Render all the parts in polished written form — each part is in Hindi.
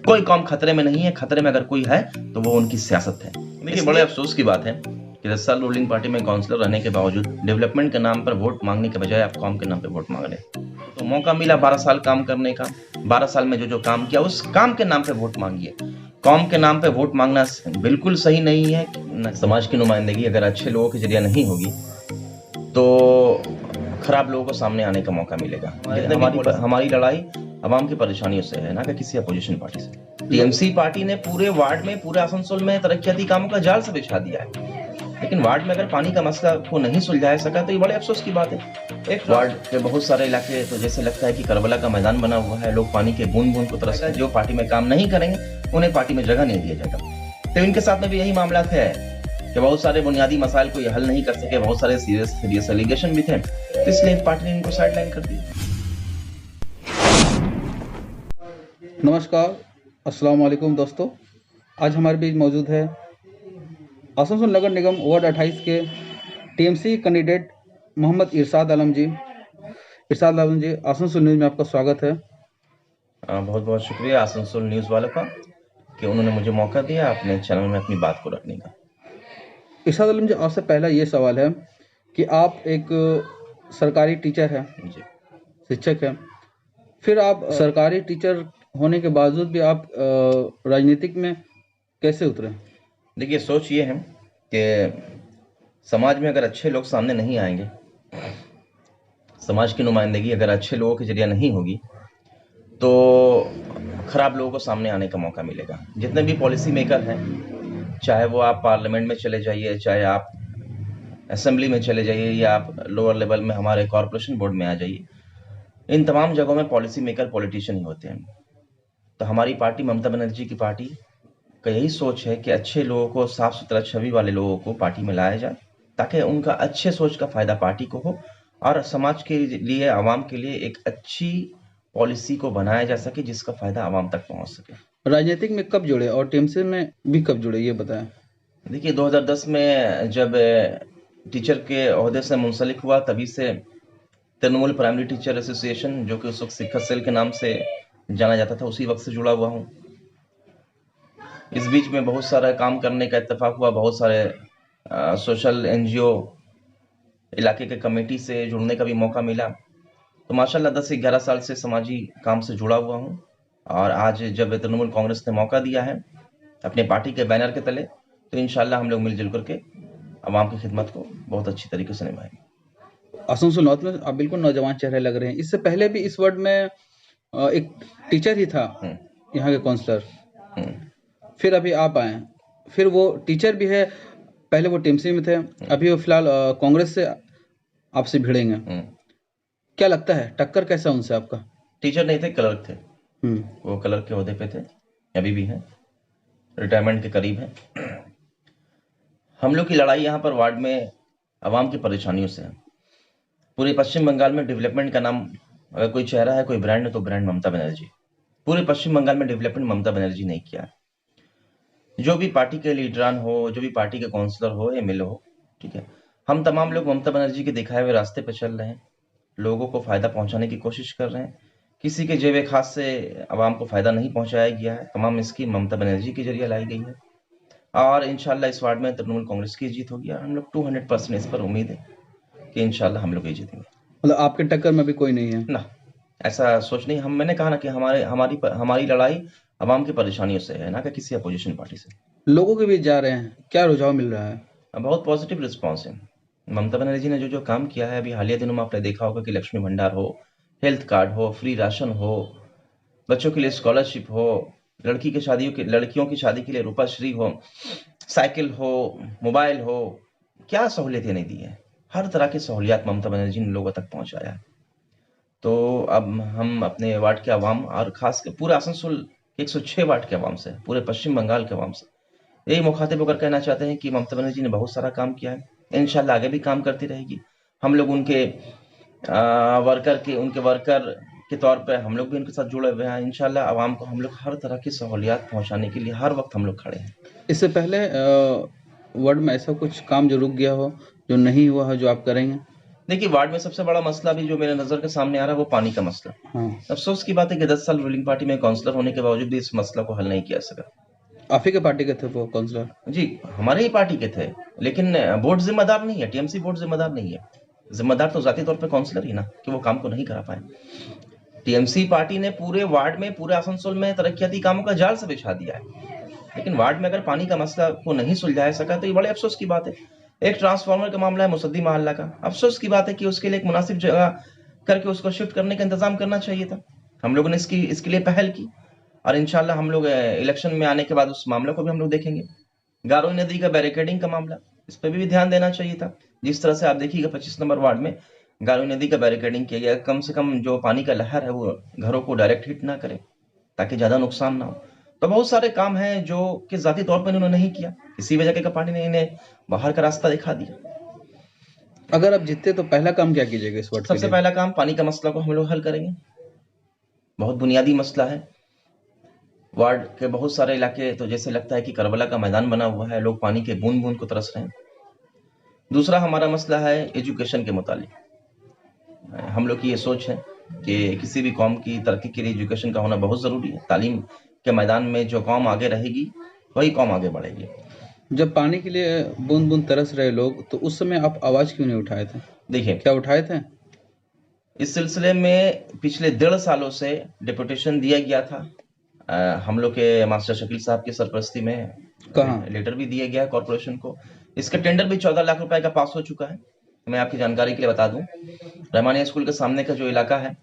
कोई कौम खतरे में नहीं है, खतरे में अगर कोई है तो वो उनकी सियासत है। देखिए, बड़े अफसोस की बात है कि 10 साल रूलिंग पार्टी में काउंसलर रहने के बावजूद डेवलपमेंट के नाम पर वोट मांगने के बजाय आप कौम के नाम पे वोट मांग रहे हैं। तो मौका मिला 12 साल काम करने का, 12 साल में जो काम किया उस काम के नाम पे वोट मांगिए। कौम के नाम पे वोट मांगना बिल्कुल सही नहीं है। समाज की नुमाइंदगी अगर अच्छे लोगों के जरिए नहीं होगी तो खराब लोगों को सामने आने का मौका मिलेगा। हमारी लड़ाई आवाम की परेशानियों से है, ना कि किसी अपोजिशन पार्टी से। टीएमसी पार्टी ने पूरे वार्ड में, पूरे आसनसोल में तरक्याती कामों का जाल से बिछा दिया है, लेकिन वार्ड में अगर पानी का मसला को नहीं सुलझा सका तो ये बड़े अफसोस की बात है। एक वार्ड के बहुत सारे इलाके तो जैसे लगता है कि करबला का मैदान बना हुआ है, लोग पानी के बूंद बूंद को तरसते हैं। जो पार्टी में काम नहीं करेंगे उन्हें पार्टी में जगह नहीं दिया जाएगा। तो इनके साथ में भी यही मामला है कि बहुत सारे बुनियादी मसाइल को ये हल नहीं कर सके, बहुत सारे सीरियस एलिगेशन भी थे, तो इसलिए पार्टी ने इनको साइडलाइन कर दिया। नमस्कार, अस्सलाम वालेकुम दोस्तों। आज हमारे बीच मौजूद है आसनसोल नगर निगम वार्ड 28 के टीएमसी कैंडिडेट मोहम्मद इरशाद आलम जी। इरशाद आलम जी, आसनसोल न्यूज़ में आपका स्वागत है। बहुत बहुत शुक्रिया आसनसोल न्यूज़ वालों का कि उन्होंने मुझे मौका दिया अपने चैनल में अपनी बात को रखने का। इरशाद आलम जी, आपसे पहला ये सवाल है कि आप एक सरकारी टीचर हैं, शिक्षक हैं, फिर आप सरकारी टीचर होने के बावजूद भी आप राजनीतिक में कैसे उतरे? देखिए, सोच ये है कि समाज में अगर अच्छे लोग सामने नहीं आएंगे, समाज की नुमाइंदगी अगर अच्छे लोगों के जरिए नहीं होगी तो खराब लोगों को सामने आने का मौका मिलेगा। जितने भी पॉलिसी मेकर हैं, चाहे वो आप पार्लियामेंट में चले जाइए, चाहे आप असेंबली में चले जाइए, या आप लोअर लेवल में हमारे कॉरपोरेशन बोर्ड में आ जाइए, इन तमाम जगहों में पॉलिसी मेकर पॉलिटिशियन ही होते हैं। तो हमारी पार्टी, ममता बनर्जी की पार्टी का यही सोच है कि अच्छे लोगों को, साफ सुथरा छवि वाले लोगों को पार्टी में लाया जाए, ताकि उनका अच्छे सोच का फायदा पार्टी को हो और समाज के लिए, आवाम के लिए एक अच्छी पॉलिसी को बनाया जा सके जिसका फायदा आवाम तक पहुंच सके। राजनीतिक में कब जुड़े और टीएमसी में भी कब जुड़े, ये बताएं। देखिए, 2010 में जब टीचर के ओहदे से मुंसलिक हुआ, तभी से तृणमूल प्राइमरी टीचर एसोसिएशन, जो कि उस वक्त शिखर सेल के नाम से जाना जाता था, उसी वक्त से जुड़ा हुआ हूँ। इस बीच में बहुत सारा काम करने का इत्तेफाक हुआ, बहुत सारे सोशल एनजीओ इलाके के कमेटी से जुड़ने का भी मौका मिला। तो माशाल्लाह 10 से 11 साल से समाजी काम से जुड़ा हुआ हूँ। और आज जब तृणमूल कांग्रेस ने मौका दिया है अपने पार्टी के बैनर के तले, तो इंशाल्लाह हम लोग मिलजुल करके आवाम की खिदमत को बहुत अच्छी तरीके से निभाएंगे। आसनसोल नॉर्थ में आप बिल्कुल नौजवान चेहरे लग रहे हैं। इससे पहले भी इस वार्ड में एक टीचर ही था, यहाँ के काउंसलर, फिर अभी आप आए, फिर वो टीचर भी है, पहले वो टीएमसी में थे, अभी वो फिलहाल कांग्रेस से आपसे भिड़ेंगे। क्या लगता है, टक्कर कैसा उनसे आपका? टीचर नहीं थे, क्लर्क थे। वो क्लर्क के ओहदे पे थे, अभी भी हैं, रिटायरमेंट के करीब हैं। हम लोग की लड़ाई यहाँ पर वार्ड में आवाम की परेशानियों से है। पूरे पश्चिम बंगाल में डेवलपमेंट का नाम अगर कोई चेहरा है, कोई ब्रांड है, तो ब्रांड ममता बनर्जी। पूरे पश्चिम बंगाल में डेवलपमेंट ममता बनर्जी नहीं किया। जो भी पार्टी के लीडरान हो, जो भी पार्टी के काउंसलर हो, एमएलए हो, ठीक है, हम तमाम लोग ममता बनर्जी के दिखाए हुए रास्ते पर चल रहे हैं, लोगों को फायदा पहुंचाने की कोशिश कर रहे हैं। किसी के जेब खास से आवाम को फायदा नहीं पहुंचाया गया है। तमाम स्कीम ममता बनर्जी के जरिए लाई गई है और इंशाल्लाह इस वार्ड में तृणमूल कांग्रेस की जीत होगी और हम लोग 200% इस पर उम्मीद है कि इंशाल्लाह हम लोग ये जीतेंगे। मतलब आपके टक्कर में भी कोई नहीं है ना? ऐसा सोच नहीं। मैंने कहा ना कि हमारी लड़ाई आवाम की परेशानियों से है, ना कि किसी अपोजिशन पार्टी से। लोगों के बीच जा रहे हैं, क्या रुझाव मिल रहा है? बहुत पॉजिटिव रिस्पॉन्स है। ममता बनर्जी ने जो काम किया है, अभी हालिया दिनों में आपने देखा होगा कि लक्ष्मी भंडार हो, हेल्थ कार्ड हो, फ्री राशन हो, बच्चों के लिए स्कॉलरशिप हो, लड़कियों की शादी के लिए रूपाश्री हो, साइकिल हो, मोबाइल हो, क्या सहूलियतें नहीं दी है। हर तरह की सहूलियत ममता बनर्जी ने लोगों तक पहुंचाया है। तो अब हम अपने वार्ड के आवाम और खास कर पूरे आसनसोल 106 वार्ड के आवाम से, पूरे पश्चिम बंगाल के आवाम से यही मुखातिब होकर कहना चाहते हैं कि ममता बनर्जी ने बहुत सारा काम किया है, इंशाल्लाह आगे भी काम करती रहेगी। हम लोग उनके वर्कर के तौर पे हम लोग भी उनके साथ जुड़े हुए हैं। इंशाल्लाह आवाम को हम लोग हर तरह की सहूलियत पहुंचाने के लिए हर वक्त हम लोग खड़े हैं। इससे पहले वार्ड में ऐसा कुछ काम जो रुक गया हो, जो नहीं हुआ हो, जो आप करेंगे? देखिए, वार्ड में सबसे बड़ा मसला भी जो मेरे नजर के सामने आ रहा है वो पानी का मसला। हाँ, अफसोस की बात है कि 10 साल रूलिंग पार्टी में काउंसलर होने के बावजूद भी इस मसला को हल नहीं किया सका। आप ही के पार्टी के थे वो काउंसलर? जी, हमारे ही पार्टी के थे, लेकिन बोर्ड जिम्मेदार नहीं है, टीएमसी बोर्ड जिम्मेदार नहीं है। जिम्मेदार तो जाती तौर पे काउंसलर ही ना, कि वो काम को नहीं करा पाए। टीएमसी पार्टी ने पूरे वार्ड में, पूरे आसनसोल में तरक्याती कामों का जाल से बिछा दिया है, लेकिन वार्ड में अगर पानी का मसला को नहीं सुलझा सका तो ये बड़े अफसोस की बात है। एक ट्रांसफार्मर का मामला है मुसद्दी मोहल्ला का, अफसोस की बात है कि उसके लिए एक मुनासिब जगह करके उसको शिफ्ट करने का इंतजाम करना चाहिए था। हम लोगों ने इसके लिए पहल की, और इंशाल्लाह हम लोग इलेक्शन में आने के बाद उस मामले को भी हम लोग देखेंगे। गारोई नदी का बैरिकेडिंग का मामला, इस पर भी ध्यान देना चाहिए था। जिस तरह से आप देखिएगा 25 नंबर वार्ड में गारोई नदी का बैरिकेडिंग किया गया, कम से कम जो पानी का लहर है वो घरों को डायरेक्ट हिट ना करे, ताकि ज्यादा नुकसान ना हो। तो बहुत सारे काम हैं जो कि जाती तौर पर इन्होंने नहीं किया, इसी वजह के पानी ने इन्हें बाहर का रास्ता दिखा दिया। अगर आप जीतते तो पहला काम क्या कीजिएगा इस वार्ड के सबसे लिए? पहला काम, पानी का मसला को हम लोग हल करेंगे। बहुत बुनियादी मसला है। वार्ड के बहुत सारे इलाके तो जैसे लगता है कि करबला का मैदान बना हुआ है, लोग पानी के बूंद बूंद को तरस रहे हैं। दूसरा हमारा मसला है एजुकेशन के मुतालिक। हम लोग की ये सोच है कि किसी भी कौम की तरक्की के लिए एजुकेशन का होना बहुत जरूरी है। तालीम के मैदान में जो कौम आगे रहेगी वही कौम आगे बढ़ेगी। जब पानी के लिए बूंद बूंद तरस रहे लोग, तो उस समय आप आवाज क्यों नहीं उठाए थे? देखिए, क्या उठाए थे? इस सिलसिले में पिछले 1.5 सालों से डिपुटेशन दिया गया था। हम लोग के मास्टर शकील साहब की सरपरस्ती में कहाँ? लेटर भी दिया गया है कॉर्पोरेशन को। इसका टेंडर भी 14 लाख रुपए का पास हो चुका है। मैं आपकी जानकारी के लिए बता दूं, रहमानिया स्कूल के सामने का जो इलाका है,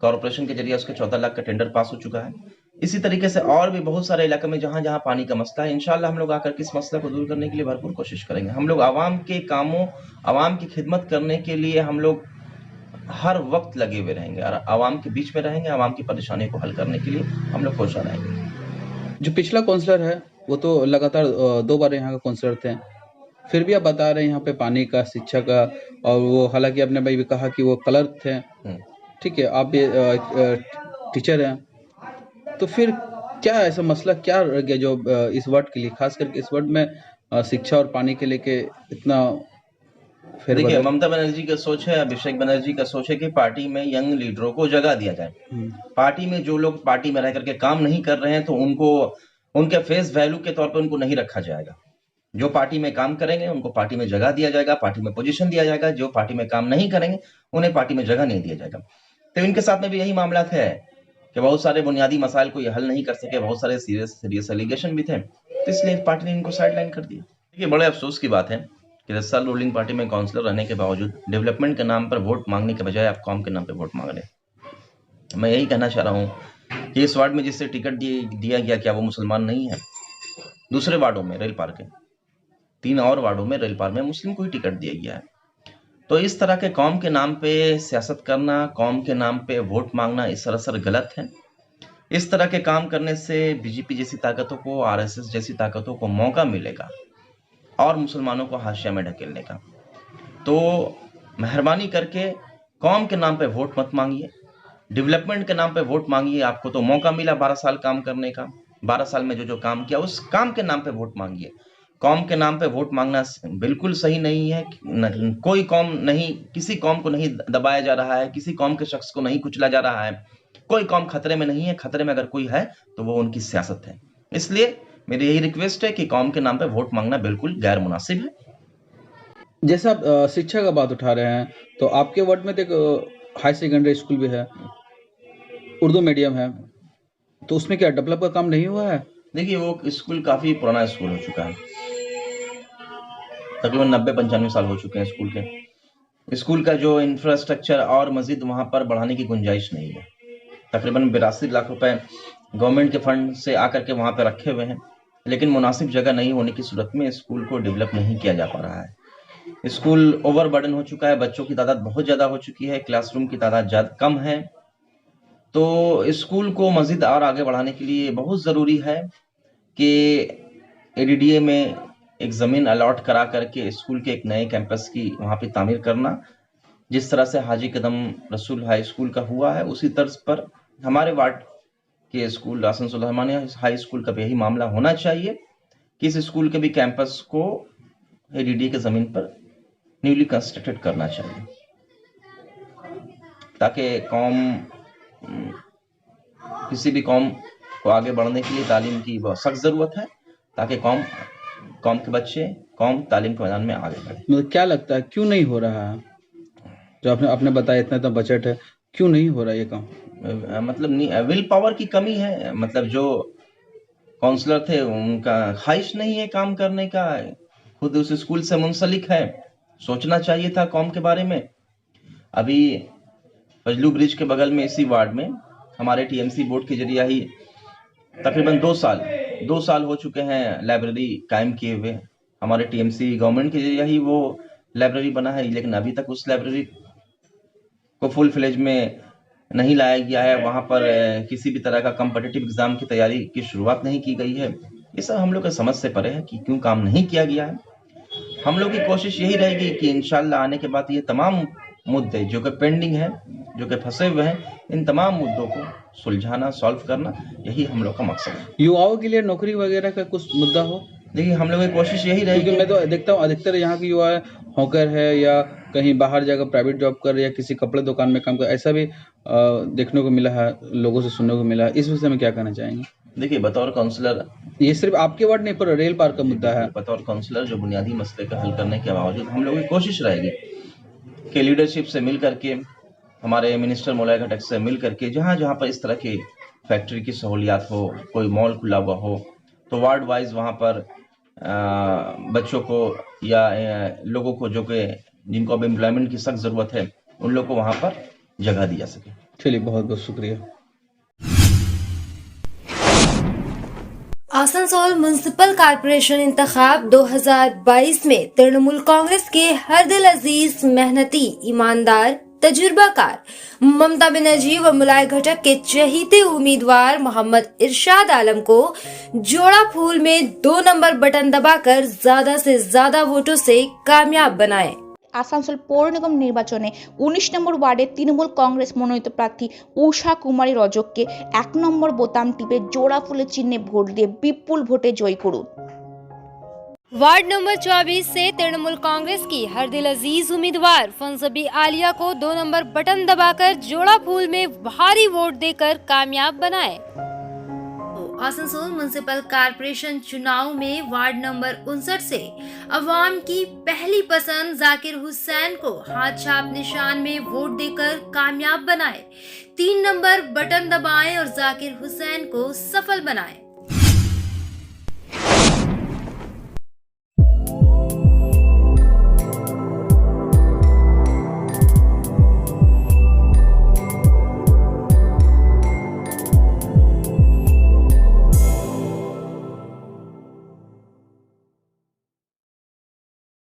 कॉर्पोरेशन के जरिए उसके 14 लाख का टेंडर पास हो चुका है। इसी तरीके से और भी बहुत सारे इलाके में जहां जहां पानी का मसला है, इंशाल्लाह हम लोग आकर के इस मसला को दूर करने के लिए भरपूर कोशिश करेंगे। हम लोग आवाम के कामों, आवाम की खिदमत करने के लिए हम लोग हर वक्त लगे हुए रहेंगे और आवाम के बीच में रहेंगे। आवाम की परेशानी को हल करने के लिए हम लोग कोशिश रहेंगे। जो पिछला काउंसलर है वो तो लगातार 2 बार यहाँ का काउंसलर थे, फिर भी आप बता रहे हैं यहाँ पे पानी का, शिक्षा का, और वो हालांकि आपने भाई भी कहा कि वो क्लर्क थे। ठीक है, आप भी टीचर हैं, तो फिर क्या ऐसा मसला क्या रह गया जो इस वार्ड के लिए, खास करके इस वार्ड में शिक्षा और पानी के लेके इतना देखिए, फेरबदल? ममता बनर्जी का सोच है, अभिषेक बनर्जी का सोच है कि पार्टी में यंग लीडरों को जगह दिया जाए। पार्टी में जो लोग पार्टी में रह करके काम नहीं कर रहे हैं तो उनको उनके फेस वैल्यू के तौर पर उनको नहीं रखा जाएगा। जो पार्टी में काम करेंगे उनको पार्टी में जगह दिया जाएगा, पार्टी में पोजीशन दिया जाएगा। जो पार्टी में काम नहीं करेंगे उन्हें पार्टी में जगह नहीं दिया जाएगा। तो इनके साथ में भी यही मामला थे कि बहुत सारे बुनियादी मसाइल को ये हल नहीं कर सके, बहुत सारे सीरियस एलिगेशन भी थे, तो इसलिए पार्टी ने इनको साइडलाइन कर दिया। देखिए, बड़े अफसोस की बात है कि 10 साल रूलिंग पार्टी में काउंसलर रहने के बावजूद डेवलपमेंट के नाम पर वोट मांगने के बजाय आप कौम के नाम पर वोट मांग रहे हैं। मैं यही कहना चाह रहा हूँ कि इस वार्ड में जिससे टिकट दिया गया, क्या वो मुसलमान नहीं है? दूसरे वार्डों में, रेल पार के 3 और वार्डों में, रेल पार में मुस्लिम को ही टिकट दिया गया है। तो इस तरह के कौम के नाम पे सियासत करना, कौम के नाम पे वोट मांगना इस सरासर गलत है। इस तरह के काम करने से बीजेपी जैसी ताकतों को, आरएसएस जैसी ताकतों को मौका मिलेगा और मुसलमानों को हाशिया में ढकेलने का। तो मेहरबानी करके कौम के नाम पे वोट मत मांगिए, डेवलपमेंट के नाम पे वोट मांगिए। आपको तो मौका मिला 12 साल काम करने का, 12 साल में जो जो काम किया उस काम के नाम पे वोट मांगिए। कौम के नाम पे वोट मांगना बिल्कुल सही नहीं है। कोई कौम नहीं, किसी कौम को नहीं दबाया जा रहा है, किसी कौम के शख्स को नहीं कुचला जा रहा है। कोई कौम खतरे में नहीं है। खतरे में अगर कोई है तो वो उनकी सियासत है। इसलिए मेरी यही रिक्वेस्ट है कि कौम के नाम पे वोट मांगना बिल्कुल गैर मुनासिब है। जैसे आप शिक्षा का बात उठा रहे हैं, तो आपके वार्ड में तो एक हाई सेकेंडरी स्कूल भी है, उर्दू मीडियम है, तो उसमें क्या डेवलप का काम नहीं हुआ है? देखिए, वो स्कूल काफी पुराना स्कूल हो चुका है, तकरीबन 90-95 साल हो चुके हैं स्कूल के। स्कूल का जो इंफ्रास्ट्रक्चर और मजीद वहां पर बढ़ाने की गुंजाइश नहीं है। तकरीबन 82 लाख रुपए गवर्नमेंट के फंड से आकर के वहां पर रखे हुए हैं, लेकिन मुनासिब जगह नहीं होने की सूरत में स्कूल को डेवलप नहीं किया जा पा रहा है। स्कूल ओवरबर्डन हो चुका है, बच्चों की तादाद बहुत ज्यादा हो चुकी है, क्लासरूम की तादाद ज्यादा कम है। तो स्कूल को मजीद और आगे बढ़ाने के लिए बहुत जरूरी है कि एडीडीए में एक जमीन अलॉट करा करके स्कूल के एक नए कैंपस की वहां पे तामीर करना। जिस तरह से हाजी कदम रसूल हाई स्कूल का हुआ है, उसी तर्ज पर हमारे वार्ड के school Asansol Rahmania high school का भी यही मामला होना चाहिए कि इस स्कूल के भी कैंपस को एडीडीए के जमीन पर न्यूली कंस्ट्रक्टेड करना चाहिए। ताकि किसी भी कौम को आगे बढ़ने के लिए तालीम की बहुत सख्त ज़रूरत है, ताकि कौम के बच्चे तालीम के मैदान में आगे बढ़े। मतलब क्या लगता है क्यों नहीं हो रहा है? जो आपने बताया इतना तो बजट है, क्यों नहीं हो रहा ये काम? मतलब विल पावर की कमी है। मतलब जो काउंसलर थे उनका ख्वाहिश नहीं है काम करने का, खुद उस स्कूल से मुंसलिक है, सोचना चाहिए था कौम के बारे में। अभी फजलू ब्रिज के बगल में इसी वार्ड में हमारे टीएमसी बोर्ड के जरिए ही तकरीबन 2 साल हो चुके हैं लाइब्रेरी कायम किए हुए। हमारे टीएमसी गवर्नमेंट के जरिए ही वो लाइब्रेरी बना है, लेकिन अभी तक उस लाइब्रेरी को फुल फ्लेज में नहीं लाया गया है। वहाँ पर किसी भी तरह का कॉम्पिटिटिव एग्जाम की तैयारी की शुरुआत नहीं की गई है। ये सब हम लोग के समझ से परे है कि क्यों काम नहीं किया गया है। हम लोग की कोशिश यही रहेगी कि इंशाल्लाह आने के बाद ये तमाम मुद्दे जो कि पेंडिंग है, जो कि फंसे हुए हैं, इन तमाम मुद्दों को सुलझाना, सॉल्व करना, यही हम लोग का मकसद है। युवाओं के लिए नौकरी वगैरह का कुछ मुद्दा हो? देखिए हम लोग की कोशिश यही रहेगी, क्योंकि मैं तो देखता हूँ अधिकतर यहाँ के युवा हॉकर है या कहीं बाहर जाकर प्राइवेट जॉब कर या किसी कपड़े दुकान में काम कर, ऐसा भी देखने को मिला है, लोगों से सुनने को मिला है। इस विषय में क्या कहना चाहेंगे? देखिए बतौर काउंसलर, ये सिर्फ आपके वार्ड नहीं पर रेल पार का मुद्दा है। बतौर काउंसलर जो बुनियादी मसले का हल करने के बावजूद हम लोगों की कोशिश रहेगी कि लीडरशिप से मिल करके, हमारे मिनिस्टर मौलाया घटक से मिल करके, जहाँ जहाँ पर इस तरह की फैक्ट्री की सहूलियात हो, कोई मॉल खुला हुआ हो, तो वार्ड वाइज वहाँ पर बच्चों को या लोगों को जो कि जिनको अब एम्प्लॉयमेंट की सख्त ज़रूरत है, उन लोगों को वहाँ पर जगह दी जा सके। चलिए बहुत बहुत शुक्रिया। आसनसोल म्युनिसिपल कॉर्पोरेशन इंतखाब 2022 में तृणमूल कांग्रेस के हरदिल अजीज, मेहनती, ईमानदार, तजुर्बाकार ममता बनर्जी व मुलाय घटक के चहीते उम्मीदवार मोहम्मद इरशाद आलम को जोड़ा फूल में 2 नंबर बटन दबाकर ज्यादा से ज्यादा वोटों से कामयाब बनाए। আসানসোল পৌর নিগম নির্বাচনে 19 নম্বর ওয়ার্ডে তৃণমূল কংগ্রেস মনোনীত প্রার্থী উষা কুমারী রজককে 1 নম্বর বোতাম টিপে জোড়া ফুলের চিহ্নে ভোট দিয়ে বিপুল ভোটে জয়ী করুন। वार्ड नंबर 24 से तृणमूल कांग्रेस की हरदिल अजीज उम्मीदवार फंसबी आलिया को 2 नंबर बटन दबाकर जोड़ा फूल में भारी वोट देकर कामयाब बनाए। आसनसोल म्युनिसिपल कॉर्पोरेशन चुनाव में वार्ड नंबर 59 से अवाम की पहली पसंद जाकिर हुसैन को हाथ छाप निशान में वोट देकर कामयाब बनाए। 3 नंबर बटन दबाएं और जाकिर हुसैन को सफल बनाएं।